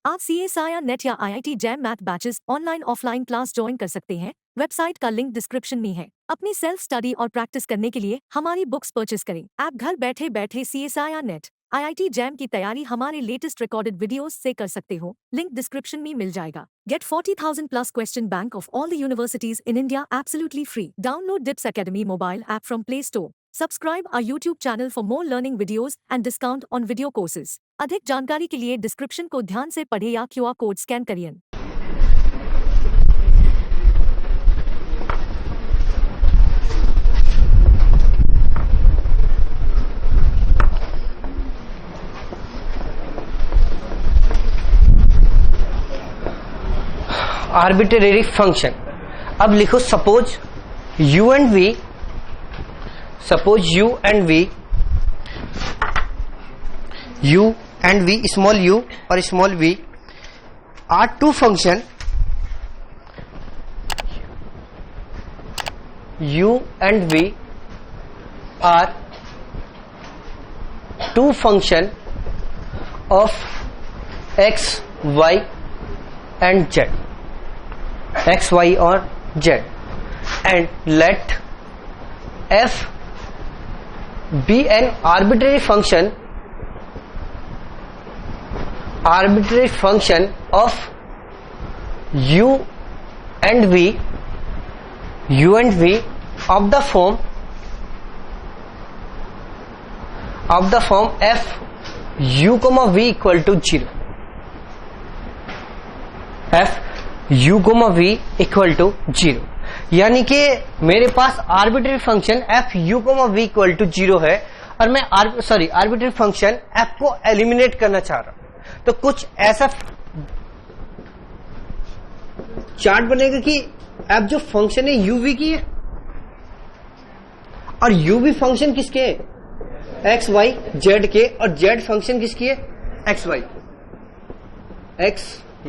आप CSIR NET या IIT JAM math batches online offline class join कर सकते हैं। वेबसाइट का लिंक डिस्क्रिप्शन में है। अपनी सेल्फ स्टडी और प्रैक्टिस करने के लिए हमारी बुक्स परचेस करें। आप घर बैठे बैठे CSIR नेट IIT जैम की तैयारी हमारे लेटेस्ट रिकॉर्डेड वीडियोस से कर सकते हो। लिंक डिस्क्रिप्शन में मिल जाएगा। Get 40,000 plus question bank of all the universities in India absolutely free. Download DIPS Academy mobile app from Play Store. Subscribe our YouTube channel for more learning videos and discount on video courses. अधिक जानकारी के लिए description को ध्यान से पढ़ें या QR code scan करिए। Arbitrary function. अब लिखो suppose u and v, small u और small v are two function u and v are two function of x, y and z, x, y और z, and let f be an arbitrary function of u and v of the form f u, v equal to 0, f u, v equal to 0। यानी कि मेरे पास arbitrary function f u, v equal to 0 है और मैं arbitrary function f को eliminate करना चाह रहा हूं। तो कुछ ऐसा चार्ट बनेगा कि f जो फंक्शन है u v की है और u v फंक्शन किसके है, x, y, z के, और z फंक्शन किसकी है, x,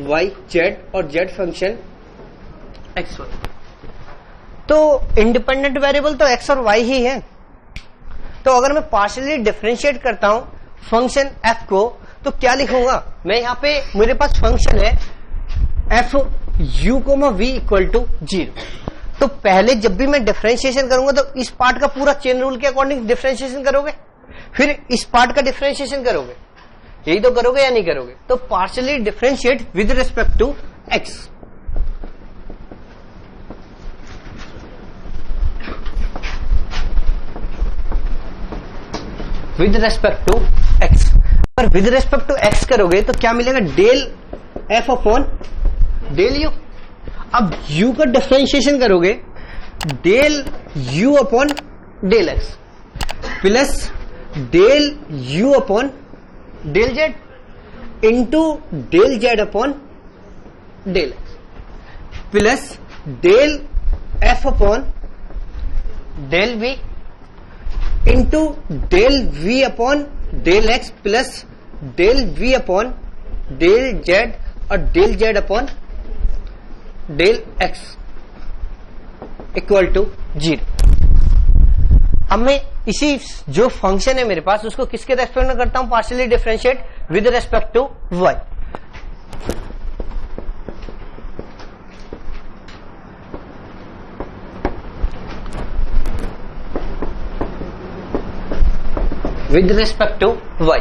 y, z और z फंक्शन x, y। तो इंडिपेंडेंट वेरिएबल तो x और y ही है। तो अगर मैं पार्शियली डिफरेंशिएट करता हूं फंक्शन f को तो क्या लिखूंगा मैं, यहां पे मेरे पास फंक्शन है f u, v equal to 0। तो पहले जब भी मैं डिफरेंशिएशन करूंगा तो इस पार्ट का पूरा चेन रूल के अकॉर्डिंग डिफरेंशिएशन करोगे, फिर इस पार्ट का डिफरेंशिएशन करोगे, यही तो करोगे या नहीं करोगे। तो partially differentiate with respect to x। With respect to x, अगर विद रेस्पेक्ट टू x करोगे तो क्या मिलेगा, del f upon del u। अब u का डिफरेंशिएशन करोगे del u upon del x plus del u upon del z into del z upon del x plus del f upon del v into del v upon del x plus del v upon del z और del z upon del x equal to 0। अब मैं इसी जो function है मेरे पास उसको किसके respect में करता हूं, partially differentiate with respect to y। With respect to y।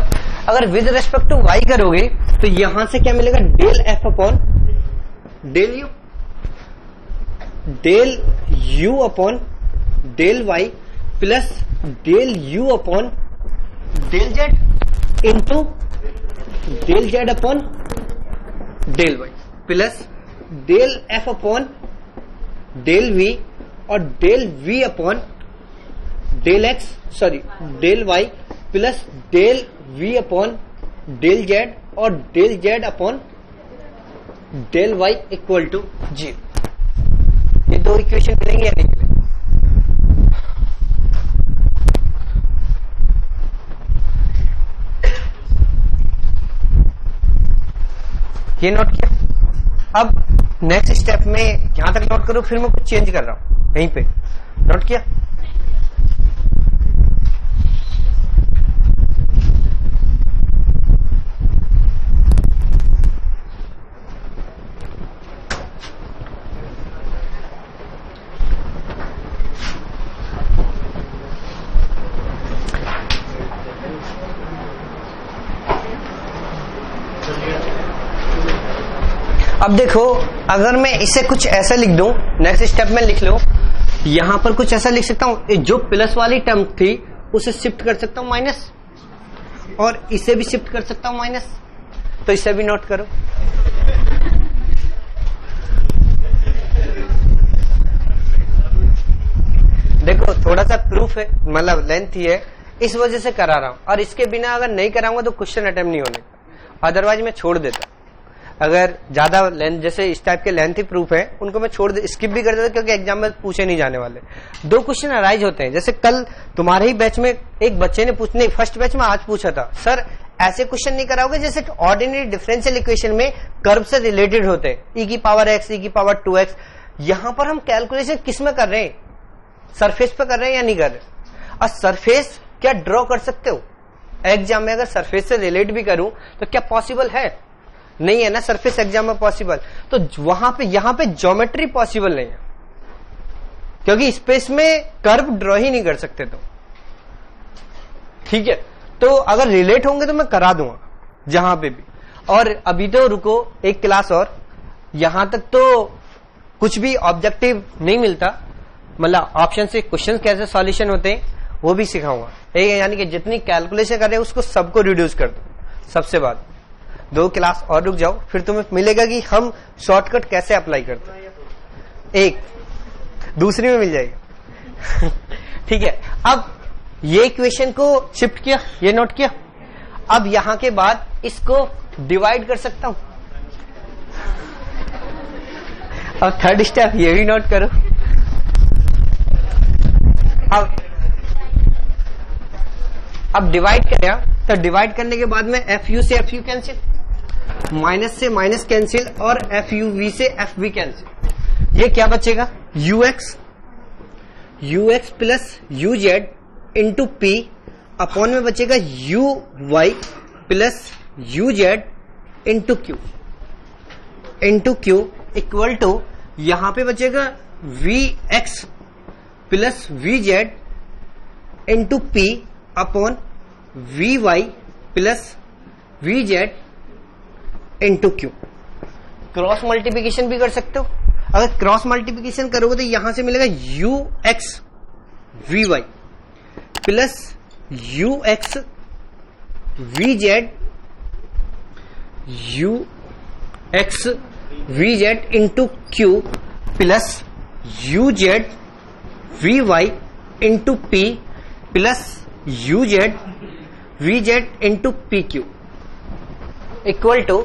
अगर विद रेस्पेक्ट टू y करोगे तो यहां से क्या मिलेगा, del f upon del u, del u upon del y plus del u upon del z into del z upon del y plus del f upon del v और del v upon del x del y plus del v upon del z और del z upon del y equal to 0। ये दो equation मिलेंगे या नहीं मिलेंगे। ये note किया। अब नेक्स्ट स्टेप में यहां तक नोट करो, फिर मैं कुछ चेंज कर रहा हूं यहीं पे, नोट किया। अब देखो, अगर मैं इसे कुछ ऐसा लिख दूं, नेक्स्ट स्टेप में लिख लो, यहां पर कुछ ऐसा लिख सकता हूं, जो प्लस वाली टर्म थी उसे शिफ्ट कर सकता हूं माइनस, और इसे भी शिफ्ट कर सकता हूं माइनस, तो इसे भी नोट करो। देखो थोड़ा सा प्रूफ है, मतलब लेंथ ही है, इस वजह से करा रहा हूं, और इसके बिना अगर नहीं कराऊंगा तो क्वेश्चन अटेम्प्ट नहीं होने, अदरवाइज मैं छोड़ देता। अगर ज्यादा लेंथ, जैसे इस टाइप के लेंथी प्रूफ है, उनको मैं छोड़ दे, स्किप भी कर देता, क्योंकि एग्जाम में पूछे नहीं जाने वाले। दो क्वेश्चन अराइज होते हैं, जैसे कल तुम्हारे ही बैच में एक बच्चे ने पूछने, फर्स्ट बैच में आज पूछा था, सर ऐसे क्वेश्चन नहीं कराओगे जैसे ऑर्डिनरी डिफरेंशियल इक्वेशन में कर्व से रिलेटेड होते हैं, e की पावर x, e की पावर 2x। यहां पर हम कैलकुलेशन किस में कर रहे हैं, सरफेस पे कर रहे हैं या नहीं कर रहे। और सरफेस क्या ड्रॉ कर सकते हो एग्जाम में? अगर सरफेस से रिलेट भी करूं तो क्या पॉसिबल है? नहीं है ना सरफेस एग्जाम में पॉसिबल। तो वहां पे, यहां पे ज्योमेट्री पॉसिबल नहीं है, क्योंकि स्पेस में कर्व ड्रॉ ही नहीं कर सकते। तो ठीक है, तो अगर रिलेट होंगे तो मैं करा दूंगा जहां पे भी। और अभी तो रुको एक क्लास और, यहां तक तो कुछ भी ऑब्जेक्टिव नहीं मिलता, मतलब ऑप्शन से क्वेश्चन कैसे सॉल्यूशन होते हैं वो भी सिखाऊंगा। यानी कि जितनी कैलकुलेशन कर रहे हैं उसको सबको रिड्यूस कर दो। सबसे बाद 2 क्लास और रुक जाओ, फिर तुम्हें मिलेगा कि हम शॉर्टकट कैसे अप्लाई करते हैं, एक दूसरी में मिल जाएगा। ठीक है, अब ये इक्वेशन को शिफ्ट किया, ये नोट किया। अब यहां के बाद इसको डिवाइड कर सकता हूं। अब थर्ड स्टेप ये भी नोट करो। अब डिवाइड किया, तो डिवाइड करने के बाद में एफ यू से एफ यू कैंसिल, माइनस से माइनस कैंसिल, और एफ यू वी से एफ वी कैंसिल। ये क्या बचेगा, U X plus U Z into P upon में बचेगा U Y plus U Z into Q equal to, यहां पे बचेगा V X plus V Z into P upon V Y plus V Z into Q. Cross multiplication भी कर सकते हो। अगर क्रॉस मल्टीप्लिकेशन करोगे तो यहां से मिलेगा U X V Y plus U X V Z into Q plus U Z V Y into P plus U Z V Z into P Q equal to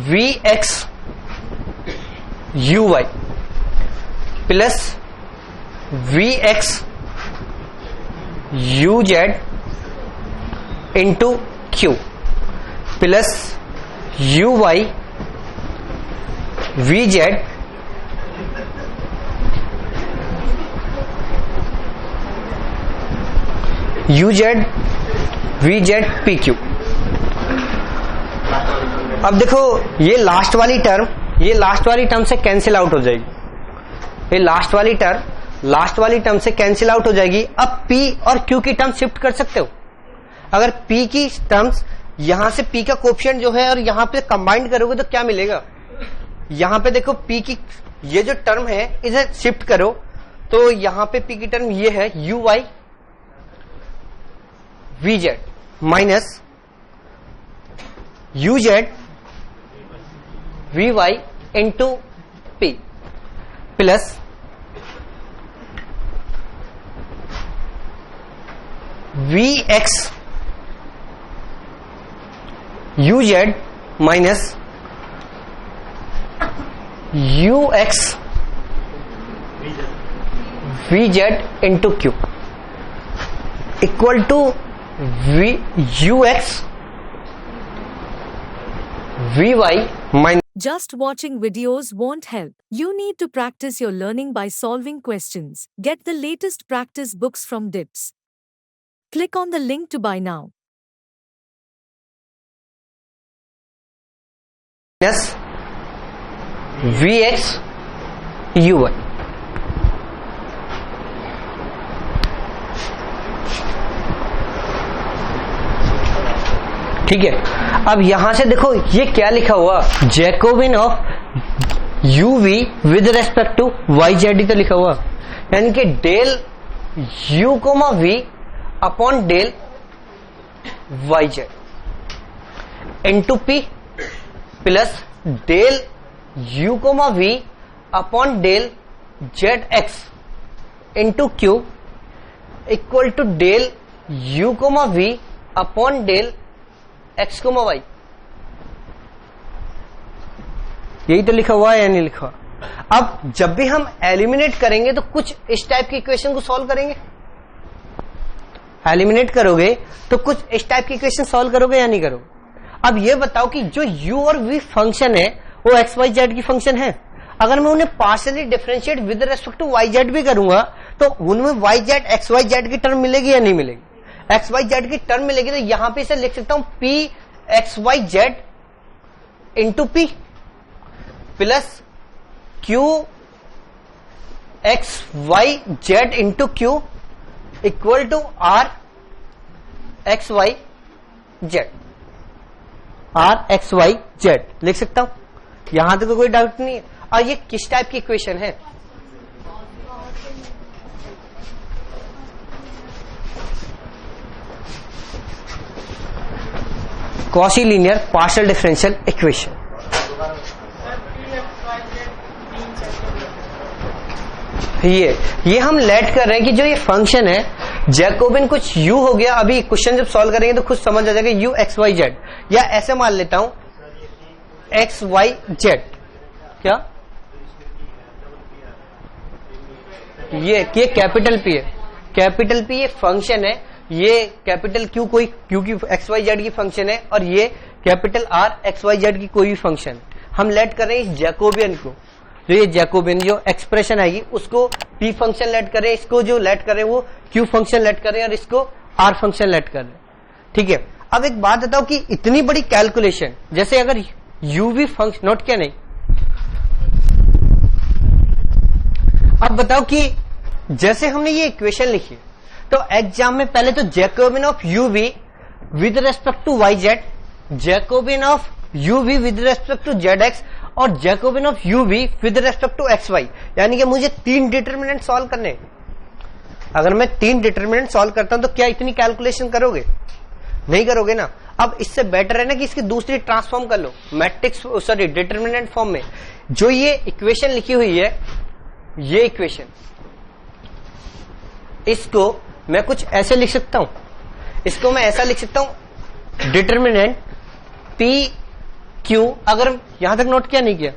V X U Y plus V X U Z into Q plus U Y V Z U Z V Z P Q. अब देखो ये last वाली term से cancel out हो जाएगी। ये last वाली term से कैंसिल आउट हो जाएगी। अब P और Q की टर्म शिफ्ट कर सकते हो। अगर P की टर्म्स यहां से P का कोएफिशिएंट जो है और यहां पे कंबाइंड करोगे तो क्या मिलेगा, यहां पे देखो P की ये जो टर्म है इसे शिफ्ट करो तो यहां पे P की टर्म ये है U Y V Z minus U Z V Y into P plus V X U Z minus U X V Z into Q equal to V U X V Y minus. Just watching videos won't help. You need to practice your learning by solving questions. Get the latest practice books from DIPS. Click on the link to buy now. Yes. Vx uy. ठीक है, अब यहां से देखो ये क्या लिखा हुआ, Jacobian of uv with respect to yz तो लिखा हुआ, यानी कि del u comma v upon del yz into p plus del u comma v upon del zx into q equal to del u comma v upon del x comma y। यही तो लिखा हुआ है या नहीं लिखा हुआ। अब जब भी हम एलिमिनेट करेंगे तो कुछ इस टाइप की इक्वेशन को सॉल्व करेंगे, एलिमिनेट करोगे तो कुछ इस टाइप की इक्वेशन सॉल्व करोगे या नहीं करोगे। अब ये बताओ कि जो u और v फंक्शन है वो एक्स वाई जेड की फंक्शन है, अगर मैं उन्हें partially differentiate with respect to Y Z भी करूंगा तो उनमें Y Z X Y Z की टर्म मिलेगी या नहीं मिलेगी, एक्स वाई जेड की टर्म मिलेगी। तो यहां पे इसे लिख सकता हूं P X Y Z into P plus Q x Y Z into Q equal to R X Y Z, R X Y Z लिख सकता हूं, यहां तक तो कोई डाउट नहीं है। और ये किस टाइप की इक्वेशन है, Cauchy linear partial differential equation. ये हम लेट कर रहे हैं कि जो ये फंक्शन है जैकोबिन कुछ u हो गया। अभी क्वेश्चन जब सॉल्व करेंगे तो खुद समझ आ जाएगा u एक्स वाई जेड, या ऐसे मान लेता हूं एक्स वाई जेड, क्या ये कैपिटल P है, कैपिटल P ये फंक्शन है, ये कैपिटल Q कोई Q की एक्स वाई जेड की फंक्शन है, और ये capital R X Y Z की कोई भी फंक्शन। हम लेट कर रहे हैं इस जैकोबियन को, जो ये जैकोबियन जो एक्सप्रेशन आएगी उसको P फंक्शन लेट करें, इसको जो लेट करें वो Q फंक्शन लेट करें, और इसको R फंक्शन लेट करें। ठीक है, अब एक बात बताओ कि इतनी बड़ी कैलकुलेशन, जैसे अगर UV फंक्शन नोट क्या नहीं, अब बताओ कि जैसे हमने ये इक्वेशन लिखी तो एग्जाम में पहले तो Jacobian of uv with respect to yz, Jacobian of uv with respect to zx और Jacobian of uv with respect to xy, यानी कि मुझे 3 डिटरमिनेंट सॉल्व करने। अगर मैं 3 डिटरमिनेंट सॉल्व करता हूं तो क्या इतनी कैलकुलेशन करोगे, नहीं करोगे ना। अब इससे बेटर है ना कि इसकी दूसरी ट्रांसफॉर्म कर लो मैट्रिक्स, सॉरी डिटरमिनेंट फॉर्म में। जो ये इक्वेशन लिखी हुई है, ये इक्वेशन, इसको मैं कुछ ऐसे लिख सकता हूं, इसको मैं ऐसा लिख सकता हूं डिटरमिनेंट पी क्यू, अगर यहां तक नोट किया नहीं किया।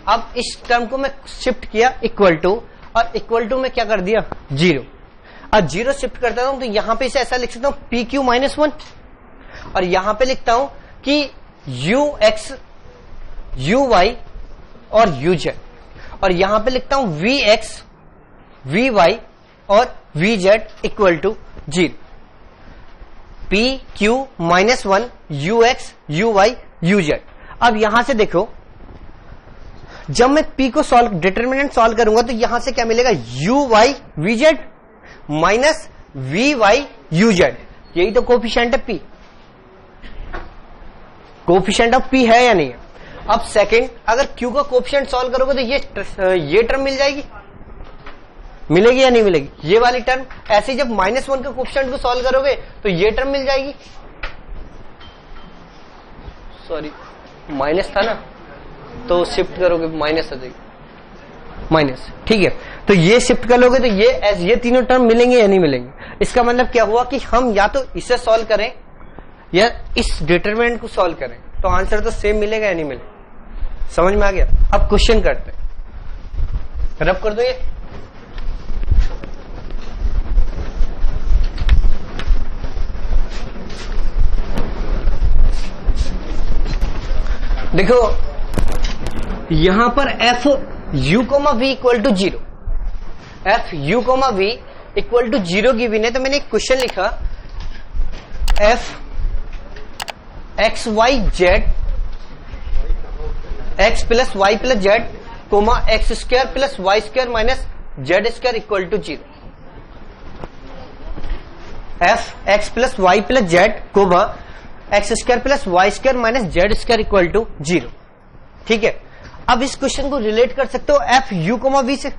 अब इस टर्म को मैं शिफ्ट किया इक्वल टू, और इक्वल टू में क्या कर दिया 0, और 0 शिफ्ट करता हूं तो यहां पे इसे ऐसा लिख सकता हूं पी क्यू माइनस 1, और यहां पे लिखता हूं कि यू एक्स यू वाई और यू जेड, और यहां पे लिखता हूं वी एक्स वी वाई और V Z equal to 0, P Q minus 1 U X U Y U Z. अब यहां से देखो, जब मैं पी को सॉल्व डिटरमिनेंट सॉल्व करूंगा तो यहां से क्या मिलेगा U Y V Z minus V Y U Z, यही तो कोफिशिएंट है पी, कोफिशिएंट ऑफ पी है या नहीं है। अब सेकंड, अगर क्यू का कोफिशिएंट सॉल्व करोगे तो ये टर्म मिल जाएगी, मिलेगी या नहीं मिलेगी, ये वाली टर्म। ऐसे जब -1 के कोफिशिएंट को सॉल्व करोगे तो ये टर्म मिल जाएगी, सॉरी माइनस था ना तो शिफ्ट करोगे माइनस आ जाएगी, माइनस। ठीक है, तो ये शिफ्ट कर लोगे तो ये तीनों टर्म मिलेंगे या नहीं मिलेंगे। इसका मतलब क्या हुआ कि हम या तो इसे सॉल्व करें या इस डिटरमिनेंट को सॉल्व करें, तो आंसर तो सेम मिलेगा या नहीं मिलेगा। समझ में आ गया। अब क्वेश्चन करते हैं, रब कर दो ये। देखो यहां पर F you comma we equal to 0, F you comma we equal to 0 की विन है, तो मैंने एक क्वेश्चन लिखा F x Y Z X plus Y plus Z comma X square plus Y square minus Z square equal to 0, F X plus Y plus Z comma X square plus Y square minus Z square equal to 0। ठीक है, अब इस question को relate कर सकते हो F you comma we से।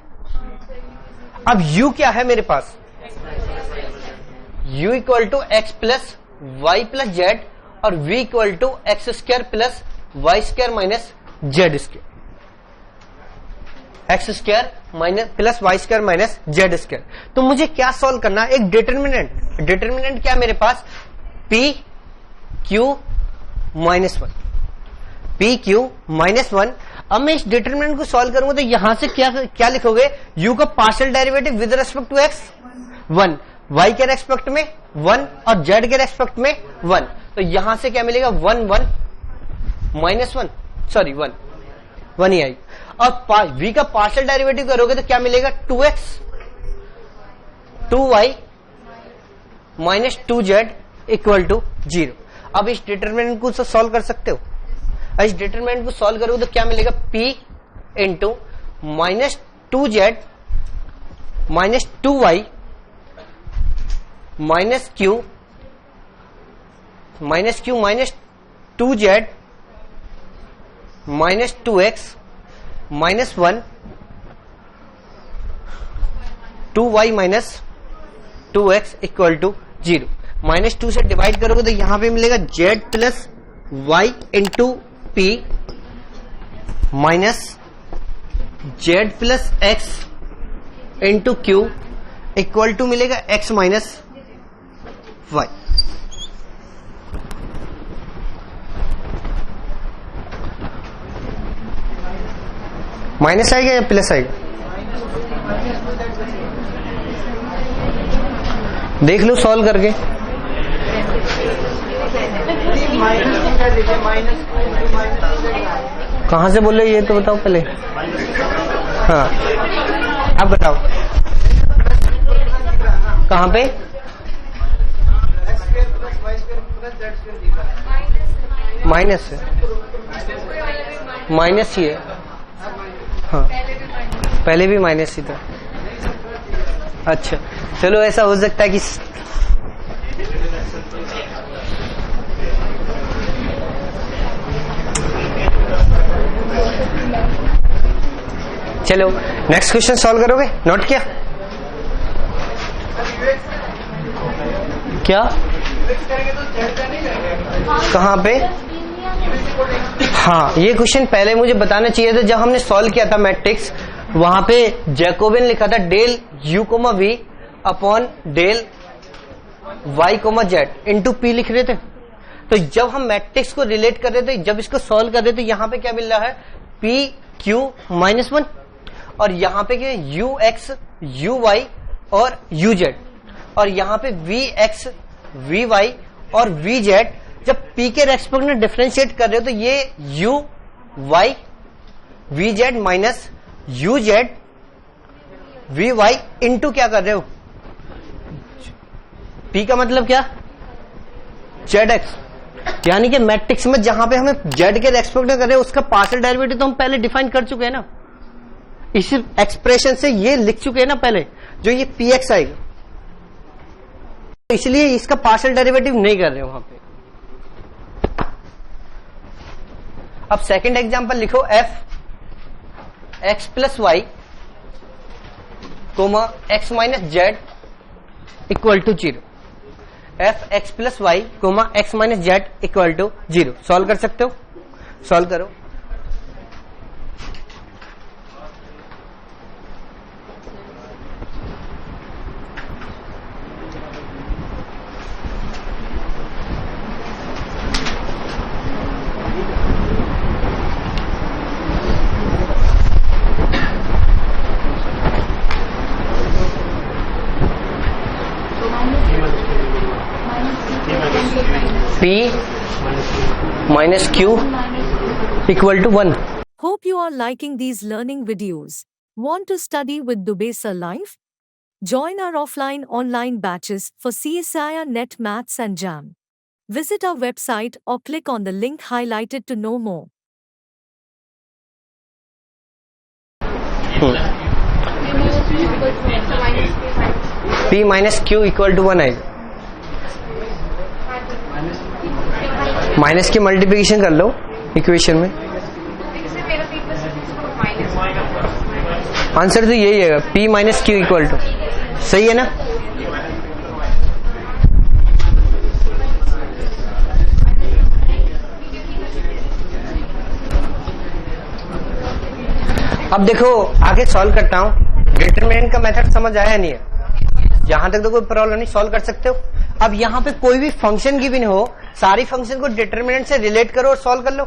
अब यू क्या है मेरे पास, u equal to x plus Y plus Z और v equal to x square plus Y square minus Z square, X square minus plus Y square minus Z square. तो मुझे क्या सॉल्व करना है, एक डिटर्मिनेंट। डिटर्मिनेंट क्या मेरे पास, p q minus 1, p q minus 1। अब मैं इस डिटर्मिनेंट को सॉल्व करूंगा तो यहां से क्या लिखोगे, u का partial derivative with respect to x 1, y के रेस्पेक्ट में 1 और z के रेस्पेक्ट में 1। तो यहां से क्या मिलेगा 1 1 माइनस 1 सॉरी 1 ही आई। और v का पार्शियल डेरिवेटिव करोगे तो क्या मिलेगा 2x 2y minus 2z equal to 0। अब इस डिटरमिनेंट को सॉल्व कर सकते हो। इस डिटरमिनेंट को सॉल्व करोगे तो क्या मिलेगा p into minus 2z minus 2y minus q minus 2z minus 2x minus 1 2y minus 2x equal to 0। Minus 2 से डिवाइड करोगे तो यहां पे मिलेगा z plus y into p minus z plus x into Q equal to मिलेगा x minus y. माइनस आएगा या प्लस आएगा, देख लो सॉल्व करके। कहां से बोल रहे हो ये तो बताओ पहले। हाँ अब बताओ कहां पे, माइनस है, माइनस ही है। हाँ पहले भी माइनस ही था। अच्छा चलो ऐसा हो सकता है कि चलो नेक्स्ट क्वेश्चन सॉल्व करोगे, नोट किया क्या, कहां पे। हाँ ये क्वेश्चन पहले मुझे बताना चाहिए था जब हमने सॉल्व किया था मैट्रिक्स, वहां पे जैकोबियन लिखा था del u comma v upon del y comma z into p लिख रहे थे। तो जब हम मैट्रिक्स को रिलेट कर रहे थे, जब इसको सॉल्व कर रहे थे, यहां पे क्या मिल रहा है p q माइनस 1 और यहां पे क्या u x u y और u z और यहां पे v x v y और v z। जब p के रेस्पेक्ट में डिफरेंशिएट कर रहे हो तो ये u y v z minus u z v y into क्या कर रहे हो, p का मतलब क्या z x, यानी कि मैट्रिक्स में जहां पे हमें z के रेस्पेक्ट में कर रहे हो उसका पार्शियल डेरिवेटिव तो हम पहले डिफाइन कर चुके हैं ना, इसी एक्सप्रेशन से ये लिख चुके हैं ना पहले, जो ये px आएगा, इसलिए इसका पार्शियल डेरिवेटिव नहीं कर रहे हो वहां पे। अब सेकंड एग्जांपल लिखो f x plus y comma x minus z equal to 0। f x plus y comma x minus z equal to 0 solve कर सकते हो, सॉल्व करो। P minus Q equal to 1. Hope you are liking these learning videos. Want to study with Dubey Sir Live? Join our offline online batches for CSIR Net Maths and JAM. Visit our website or click on the link highlighted to know more. P minus Q equal to 1 आएगा। Minus की multiplication कर लो equation में, answer तो यही है, P minus q equal to, सही है ना। अब देखो आगे सॉल्व करता हूं। डिटरमिनेंट का मेथड समझ आया नहीं है, यहां तक तो कोई प्रॉब्लम नहीं, सॉल्व कर सकते हो। अब यहां पे कोई भी फंक्शन गिवन हो, सारी फंक्शन को डिटरमिनेंट से रिलेट करो और सॉल्व कर लो,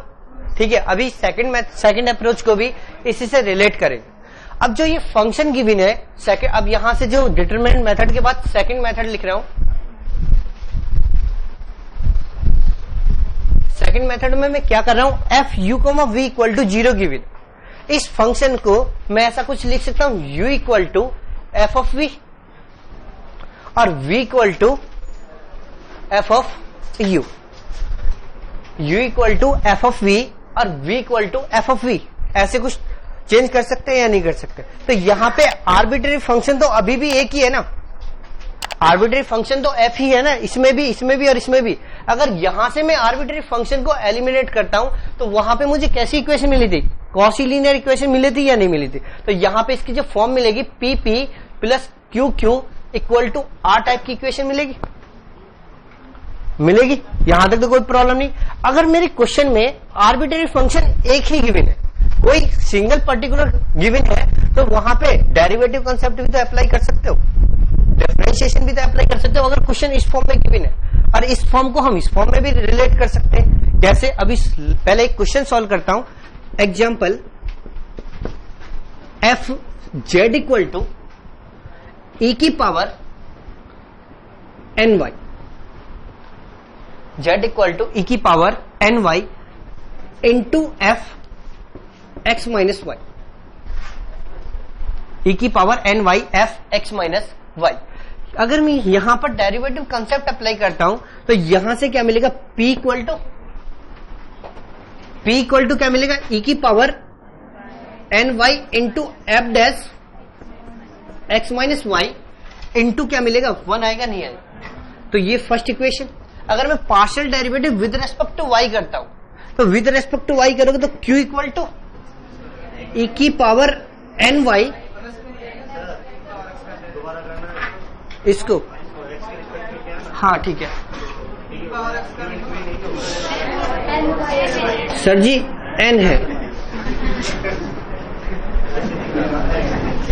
ठीक है। अभी सेकंड अप्रोच को भी इसी से रिलेट करेंगे। अब जो ये फंक्शन गिवन है सेकंड, अब यहां से जो डिटरमिनेंट मेथड के बाद सेकंड मेथड लिख रहा हूं। सेकंड मेथड में मैं क्या कर रहा हूं, f you comma we equal to 0 given, इस फंक्शन को मैं ऐसा कुछ लिख सकता हूं, u equal to f of v और v equal to f of u, u equal to f of v और v equal to f of v, ऐसे कुछ चेंज कर सकते हैं या नहीं कर सकते। तो यहां पे आर्बिट्ररी फंक्शन तो अभी भी एक ही है ना, आर्बिट्ररी फंक्शन तो f ही है ना, इसमें भी और इसमें भी। अगर यहां से मैं आर्बिट्ररी फंक्शन को एलिमिनेट करता हूं तो वहां पे मुझे कैसी इक्वेशन मिली थी, कॉची लीनियर इक्वेशन मिली थी या नहीं मिली थी। तो यहां पे इसकी जो फॉर्म मिलेगी p p plus q q equal to r type की इक्वेशन मिलेगी, यहां तक तो कोई प्रॉब्लम नहीं। अगर मेरे क्वेश्चन में आर्बिट्ररी फंक्शन एक ही गिवन है, कोई सिंगल पर्टिकुलर गिवन है, तो वहां पे डेरिवेटिव कंसेप्ट भी तो अप्लाई कर सकते हो, डिफरेंशिएशन भी तो अप्लाई कर सकते हो, अगर क्वेश्चन इस फॉर्म में गिवन है। और इस फॉर्म को हम इस फॉर्म में भी रिलेट कर सकते हैं। जैसे अभी पहले एक क्वेश्चन सॉल्व करता हूं, example F Z equal to E की power N Y, Z equal to E की power N Y into F X minus Y, E की power N Y F X minus Y. अगर मैं यहां पर derivative concept apply करता हूं तो यहां से क्या मिलेगा, P इक्वल टू क्या मिलेगा, ई की power N Y into f dash x minus y into क्या मिलेगा, 1 आएगा नहीं आएगा। तो ये फर्स्ट इक्वेशन। अगर मैं partial derivative with respect to y करता हूं तो विद रेस्पेक्ट टू वाई करोगे तो Q इक्वल टू ई की पावर एन वाई, इसको हाँ ठीक है सर जी n है,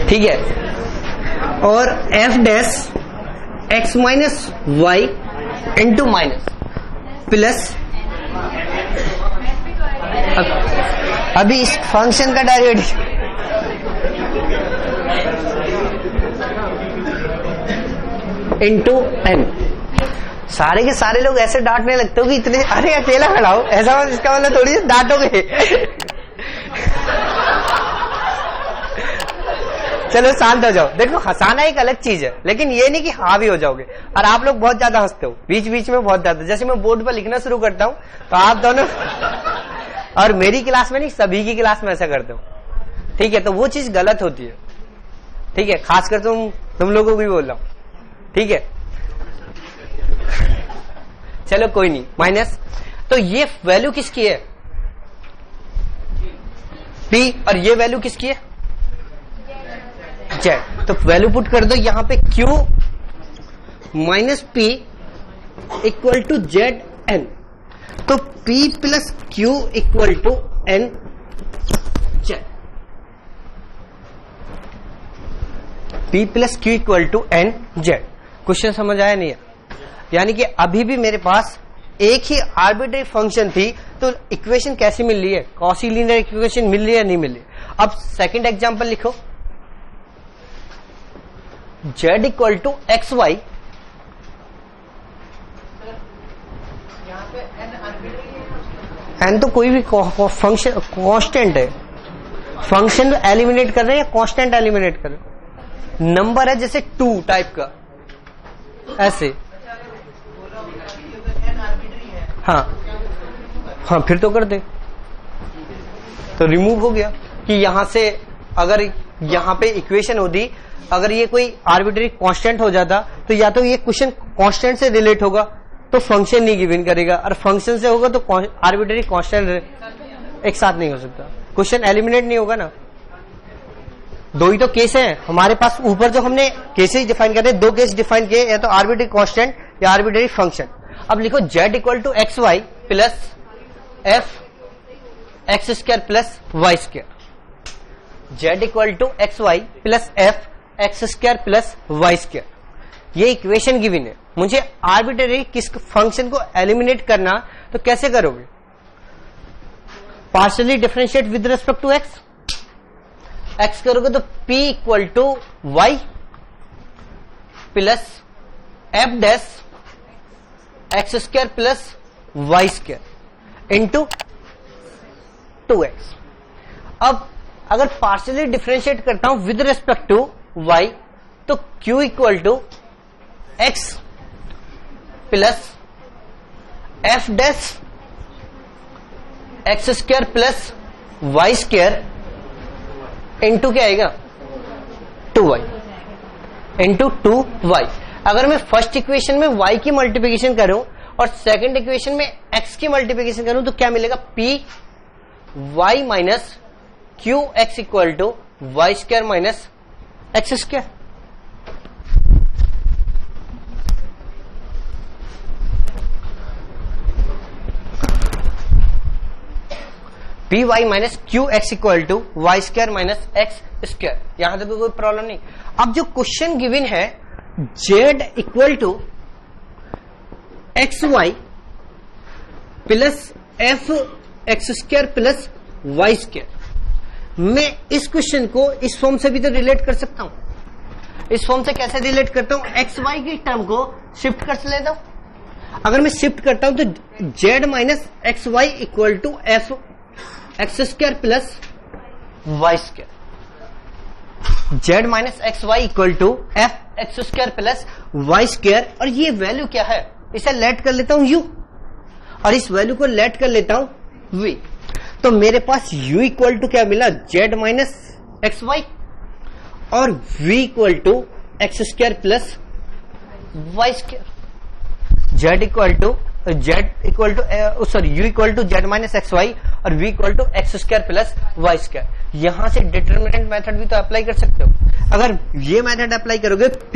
ठीक है, और f dash x minus y into minus plus, अभी इस फंक्शन का डेरिवेटिव इंटू एन। सारे के सारे लोग ऐसे डांटने लगते हो कि इतने, अरे अकेला खड़ा हो, ऐसा इसका मतलब थोड़ी डांटोगे। चलो शांत हो जाओ। देखो हंसाना एक अलग चीज है, लेकिन ये नहीं कि हावी हो जाओगे। और आप लोग बहुत ज्यादा हंसते हो बीच बीच में, बहुत ज्यादा। जैसे मैं बोर्ड पर लिखना शुरू करता हूँ तो आप दोनों, और मेरी क्लास में नहीं सभी की क्लास में ऐसा करते हो, ठीक है, तो वो चीज गलत होती है, ठीक है, खासकर तुम लोगों को भी बोल रहा हूं, ठीक है। चलो कोई नहीं, माइनस, तो ये वैल्यू किसकी है, P, और ये वैल्यू किसकी है, Z। तो वैल्यू पुट कर दो यहां पे, Q minus P equal to z n. तो P plus Q equal to n z, P plus Q equal to n z. Question समझ आया नहीं है? यानी कि अभी भी मेरे पास एक ही आर्बिट्ररी फंक्शन थी, तो इक्वेशन कैसी मिल रही है, कॉची लीनियर इक्वेशन मिल रही है नहीं मिल रही। अब सेकंड एग्जांपल लिखो, z equal to x y, n तो कोई भी फंक्शन कांस्टेंट है, फंक्शन एलिमिनेट कर रहे हैं या कांस्टेंट एलिमिनेट कर रहे हैं, नंबर है जैसे 2 टाइप का, ऐसे, हाँ फिर तो कर दे, तो रिमूव हो गया कि यहां से अगर यहां पे इक्वेशन होती, अगर ये कोई आर्बिट्ररी कांस्टेंट हो जाता तो या तो ये क्वेश्चन कांस्टेंट से रिलेट होगा, तो फंक्शन नहीं गिवन करेगा, और फंक्शन से होगा तो आर्बिट्ररी कांस्टेंट एक साथ नहीं हो सकता, क्वेश्चन एलिमिनेट नहीं होगा ना। दो ही तो केस है हमारे पास, ऊपर जो हमने केसेस डिफाइन करे, दो केस डिफाइन किए, या तो आर्बिट्ररी कांस्टेंट या आर्बिट्ररी फंक्शन। अब लिखो z equal to x y plus f x square plus Y square, z equal to x y plus f x square plus Y square, ये equation given है। मुझे arbitrary किस function को eliminate करना, तो कैसे करोगे? Partially differentiate with respect to x, x करोगे तो p equal to y plus f dash x square plus Y square into 2x। अब अगर पार्शियली डिफरेंशिएट करता हूं विद रिस्पेक्ट टू y, तो q equal to x plus f dash x square plus Y square into क्या आएगा 2y into 2y। अगर मैं first equation में y की मल्टीप्लिकेशन करूं और सेकंड इक्वेशन में x की मल्टीप्लिकेशन करूं, तो क्या मिलेगा? p y minus q x equal to y square minus x square. P y minus q x equal to y square minus x square, यहां तक कोई प्रॉब्लम नहीं। अब जो क्वेश्चन गिवन है z equal to x y plus f x square plus Y square, मैं इस question को इस फॉर्म से भी तो रिलेट कर सकता हूं। इस फॉर्म से कैसे रिलेट करता हूं? एक्स वाई की टर्म को शिफ्ट कर लेता हूं। अगर मैं शिफ्ट करता हूं तो z minus x y equal to f x square plus Y square, z minus x y equal to f x square plus Y square, और ये वैल्यू क्या है? इसे लेट कर लेता हूं u, और इस वैल्यू को लेट कर लेता हूं v। तो मेरे पास u इक्वल टू क्या मिला? z माइनस एक्स वाई, और v equal to x square plus Y square. z equal to u equal to z minus x y और v equal to x square plus Y square. यहां से determinant method भी तो apply कर सकते हो। अगर ये मेथड अप्लाई करोगे p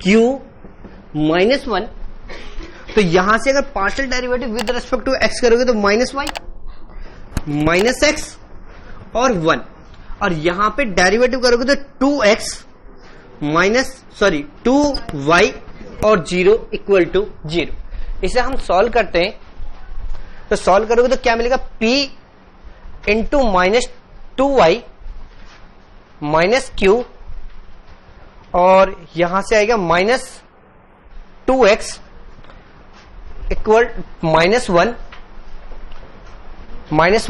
q माइनस 1, तो यहां से अगर partial derivative with respect to x करोगे तो माइनस वाई माइनस एक्स और 1, और यहां पे डेरिवेटिव करोगे तो 2x माइनस 2y और 0 इक्वल टू 0। इसे हम सॉल्व करते हैं, तो सॉल्व करोगे तो क्या मिलेगा? p into minus 2y minus q, और यहां से आएगा minus 2x equal minus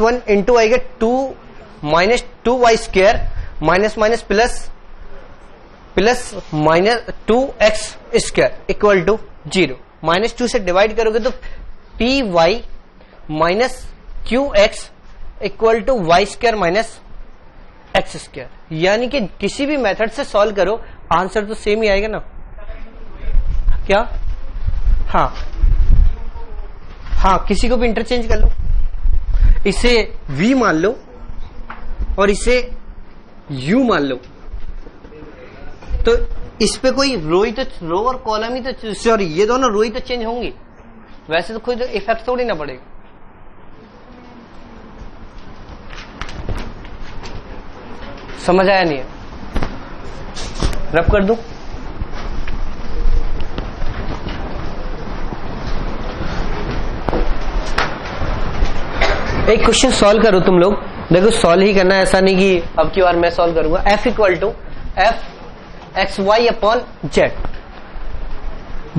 1 into आएगा 2 minus 2y square minus minus plus minus 2x square equal to 0। Minus 2 से डिवाइड करोगे तो p y minus q x equal to y square minus x square. यानी कि किसी भी मेथड से solve करो आंसर तो सेम ही आएगा ना, क्या? हाँ, किसी को भी इंटरचेंज कर लो, इसे v मान लो और इसे u मान लो, तो इस पे कोई रो और कॉलम ही तो, सॉरी ये दोनों रो ही तो चेंज होंगी, वैसे तो कोई तो इफेक्ट थोड़ी ना पड़ेगा। समझ आया नहीं है? रब कर दूं? एक क्वेश्चन सॉल्व करो तुम लोग, देखो सॉल्व ही करना है, ऐसा नहीं कि अब की बार मैं सॉल्व करूंगा। f equal to f x y upon z,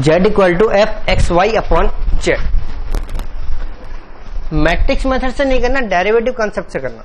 z equal to f x y upon z. Matrix method से नहीं करना, डेरिवेटिव कॉन्सेप्ट से करना।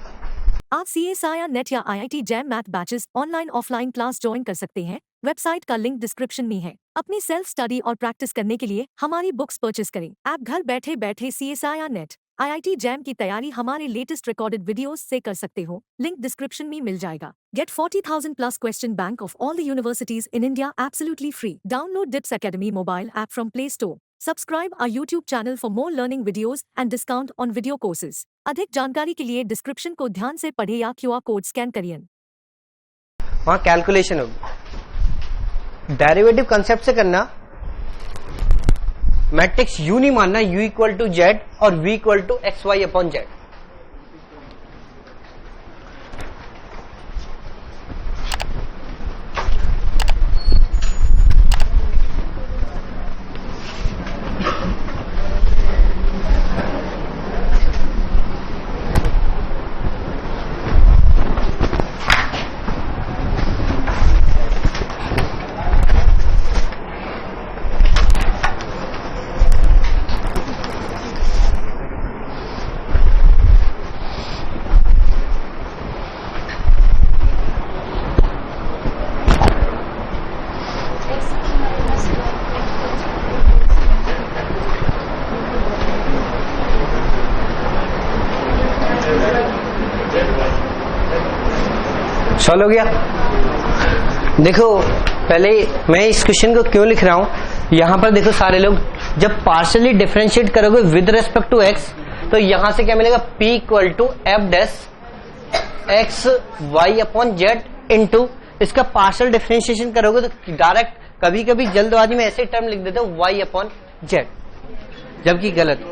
आप CSIR नेट या IIT JAM math batches online offline class join कर सकते हैं। वेबसाइट का लिंक डिस्क्रिप्शन में है। अपनी सेल्फ स्टडी और प्रैक्टिस करने के लिए हमारी बुक्स परचेस करें। आप घर बैठे बैठे CSIR नेट IIT जैम की तैयारी हमारे लेटेस्ट रिकॉर्डेड वीडियोस से कर सकते हो। लिंक डिस्क्रिप्शन में मिल जाएगा। Get 40,000 plus question bank of all the universities in India absolutely free. Download DIPS Academy mobile app from Play Store. Subscribe our YouTube channel for more learning videos and discount on video courses. अधिक जानकारी के लिए description को ध्यान से पढ़े या QR code scan करिए। वहां कैलकुलेशन होगी। डेरिवेटिव कंसेप्ट से करना, मैट्रिक्स यू नहीं मानना, u इक्वल टू जेड और v equal to x y upon z. Solve हो गया। देखो पहले मैं इस क्वेश्चन को क्यों लिख रहा हूं, यहां पर देखो सारे लोग जब पार्शियली डिफरेंशिएट करोगे विद रेस्पेक्ट टू एक्स तो यहां से क्या मिलेगा, p equal to f dash x y upon Z into इसका पार्शियल डिफरेंशिएशन करोगे तो डायरेक्ट कभी कभी जल्दबाजी में ऐसे टर्म लिख देते हो वाई अपॉन जेड, जबकि गलत।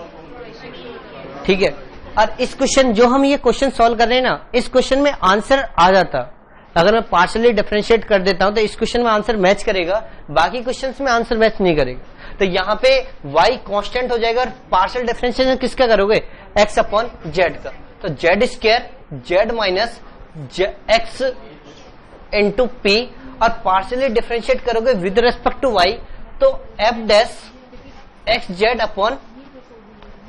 ठीक है, और इस क्वेश्चन जो हम ये क्वेश्चन सॉल्व कर रहे हैं ना, इस क्वेश्चन में आंसर आ जाता। अगर मैं पार्शियली डिफरेंशिएट कर देता हूं तो इस क्वेश्चन में आंसर मैच करेगा, बाकी क्वेश्चंस में आंसर मैच नहीं करेगा। तो यहाँ पे y कांस्टेंट हो जाएगा और पार्शियल डिफरेंशिएशन किसका करोगे, x अपॉन जेड का। तो Z square Z minus X into P, और पार्शियली डिफरेंशिएट करोगे विद रेस्पेक्ट टू y तो F dash X Z upon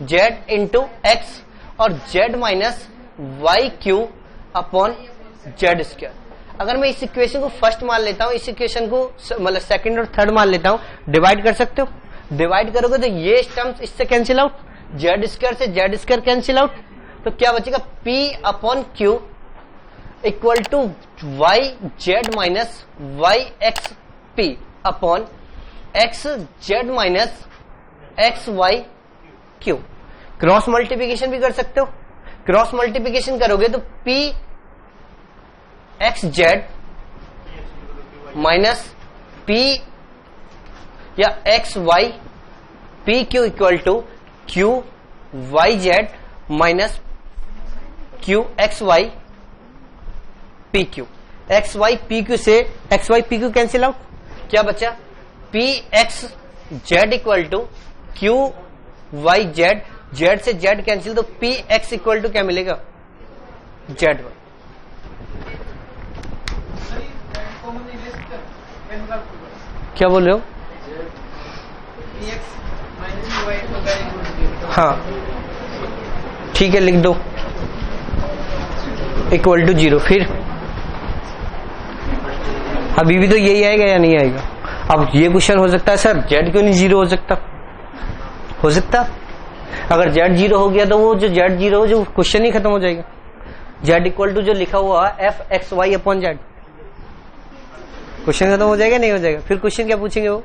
Z into X और Z minus Y Q upon Z square. अगर मैं इस equation को फर्स्ट मान लेता हूं, इस इक्वेशन को मतलब सेकंड और थर्ड मान लेता हूं, डिवाइड कर सकते हो। डिवाइड करोगे तो ये टर्म्स इससे कैंसिल आउट, जेड स्क्वायर से जेड स्क्वायर कैंसिल आउट, तो क्या बचेगा p upon q equal to Y z minus y x p upon x z minus x y q. Cross multiplication भी कर सकते हो। क्रॉस मल्टीप्लिकेशन करोगे तो p x z minus p या x Y P Q equal to Q Y z minus q x Y P q. X Y P q से x Y P Q cancel out, क्या बचा, P X Z equal to Q Y Z, Z से Z cancel तो P X equal to क्या मिलेगा, Z Y. क्या बोल रहे हो, हाँ ठीक है लिख दो, इक्वल टू 0। फिर अभी भी तो यही आएगा या नहीं आएगा। अब ये क्वेश्चन हो सकता है सर जेड क्यों नहीं 0 हो सकता, हो सकता। अगर जेड 0 हो गया तो वो जो जेड 0 हो जो क्वेश्चन ही खत्म हो जाएगा। जेड इक्वल टू जो लिखा हुआ f x y upon z, question खत्म हो जाएगा नहीं हो जाएगा। फिर क्वेश्चन क्या पूछेंगे वो,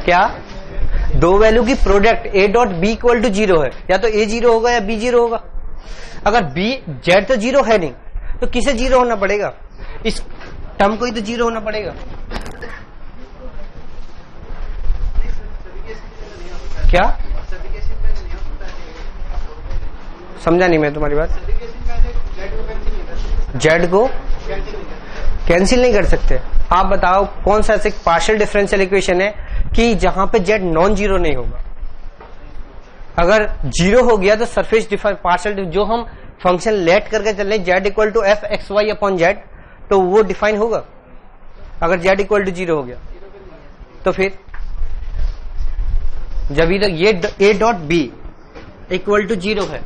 क्या दो वैल्यू की product a dot b equal to 0 है, या तो a 0 होगा या b 0 होगा। अगर b जेड तो 0 है नहीं तो किसे 0 होना पड़ेगा, इस टर्म को ही तो 0 होना पड़ेगा। क्या समझा नहीं मैं तुम्हारी बात। जेड को कैंसिल नहीं कर सकते। आप बताओ कौन सा ऐसे पार्शियल डिफरेंशियल इक्वेशन है कि जहां पे जेड नॉन जीरो नहीं होगा। अगर 0 हो गया तो सरफेस पार्शियल जो हम फंक्शन लेट करके चल रहे z equal to f x y upon z, तो वो डिफाइन होगा। अगर जेड इक्वल टू 0 हो गया तो फिर जब इधर ये a dot b equal to 0 है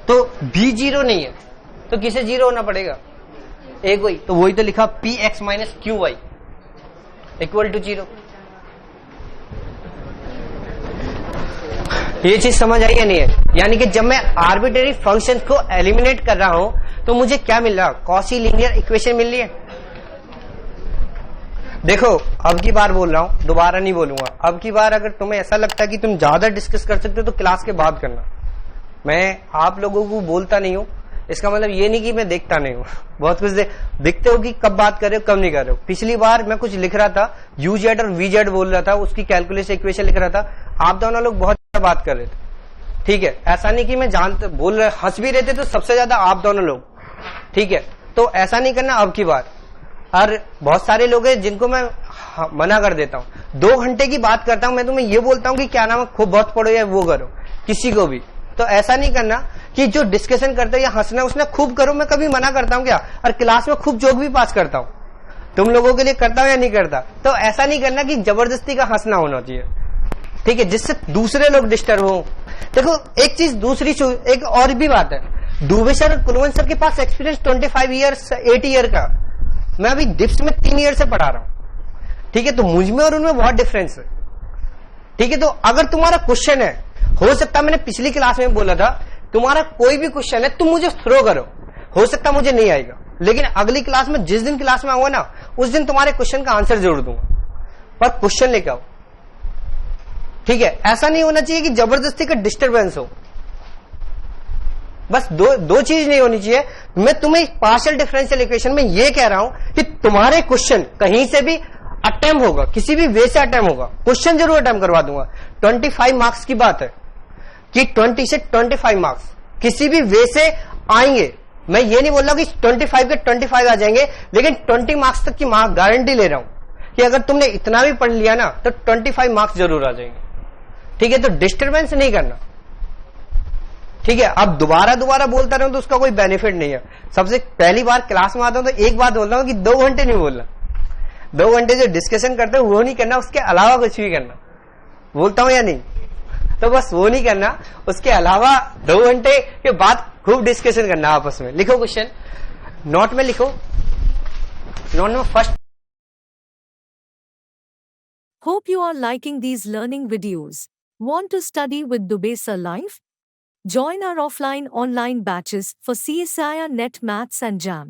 तो b 0 नहीं है तो किसे 0 होना पड़ेगा, a को ही। तो वही तो लिखा p x minus q y equal to 0। ये चीज समझ आई या नहीं है। यानी कि जब मैं आर्बिट्रेरी फंक्शन को एलिमिनेट कर रहा हूं तो मुझे क्या मिल रहा, कॉसी लीनियर इक्वेशन मिल रही है। देखो अब की बार बोल रहा हूं, दोबारा नहीं बोलूंगा। अब की बार अगर तुम्हें ऐसा लगता है कि तुम ज्यादा डिस्कस कर सकते हो तो क्लास के बाद करना। मैं आप लोगों को बोलता नहीं हूं, इसका मतलब ये नहीं कि मैं देखता नहीं हूं। बहुत कुछ दिखते हो कि कब बात कर रहे हो कब नहीं कर रहे हो। पिछली बार मैं कुछ लिख रहा था, यूजेड और वीजेड बोल रहा था, उसकी कैलकुलेशन इक्वेशन लिख रहा था, आप दोनों लोग बहुत ज्यादा बात कर रहे थे। ठीक है, ऐसा नहीं कि मैं जानते बोल रहे, हंस भी रहे थे तो सबसे ज्यादा आप दोनों लोग। ठीक है, तो ऐसा नहीं करना अब की बार। और बहुत सारे लोग हैं जिनको मैं मना कर देता हूं, 2 घंटे की बात करता हूं, मैं तुम्हें ये बोलता हूं कि क्या नाम है खूब बहुत पढ़ो या वो करो, किसी को भी। तो ऐसा नहीं करना कि जो डिस्कशन करते हो या हंसना उसने खूब करो, मैं कभी मना करता हूं क्या? और क्लास में खूब जोक भी पास करता हूं, तुम लोगों के लिए करता हूं या नहीं करता? तो ऐसा नहीं करना कि जबरदस्ती का हंसना होना चाहिए। ठीक है, जिससे दूसरे लोग डिस्टर्ब हो। देखो एक चीज, दूसरी एक और भी बात है, दुबे सर और कुलवंत सर के पास एक्सपीरियंस 25 ईयर्स 80 ईयर का, मैं अभी डिप्स में 3 ईयर से पढ़ा रहा हूं। ठीक है, तो मुझ में और उनमें बहुत डिफरेंस है। ठीक है, तो अगर तुम्हारा क्वेश्चन है, हो सकता मैंने पिछली क्लास में बोला था, तुम्हारा कोई भी क्वेश्चन है तुम मुझे थ्रो करो, हो सकता मुझे नहीं आएगा, लेकिन अगली क्लास में जिस दिन क्लास में आऊंगा ना, उस दिन तुम्हारे क्वेश्चन का आंसर जरूर दूंगा, पर क्वेश्चन लेके आओ। ठीक है, ऐसा नहीं होना चाहिए कि जबरदस्ती का डिस्टरबेंस हो। बस दो चीज नहीं होनी चाहिए। मैं तुम्हें पार्शियल डिफरेंशियल इक्वेशन में ये कह रहा हूं कि तुम्हारे क्वेश्चन कहीं से भी अटेम्प्ट होगा, किसी भी वे से अटेम्प्ट होगा, क्वेश्चन जरूर अटेम्प्ट करवा दूंगा। 25 मार्क्स की बात है कि 20 से 25 मार्क्स किसी भी वे से आएंगे। मैं ये नहीं बोल रहा कि 25 के 25 आ जाएंगे, लेकिन 20 मार्क्स तक की गारंटी ले रहा हूं कि अगर तुमने इतना भी पढ़ लिया ना तो 25 मार्क्स जरूर आ जाएंगे। ठीक है, तो डिस्टर्बेंस नहीं करना। ठीक है, अब दोबारा बोलता रहूं तो उसका कोई बेनिफिट नहीं है। सबसे पहली बार क्लास में आता हूं तो एक बात बोल रहा हूं कि 2 घंटे नहीं बोलना, 2 घंटे जो डिस्कशन करते हो वो नहीं करना, उसके अलावा कुछ भी करना। बोलता हूं या नहीं? तो बस वो नहीं करना, उसके अलावा 2 घंटे के बाद खूब डिस्कशन करना आपस में। लिखो क्वेश्चन, नोट में लिखो, नोट में first. Hope you are liking these learning videos. Want to study with Dubey Sir live? Join our offline online batches for CSIR Net Maths and JAM.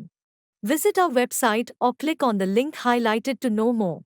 Visit our website or click on the link highlighted to know more.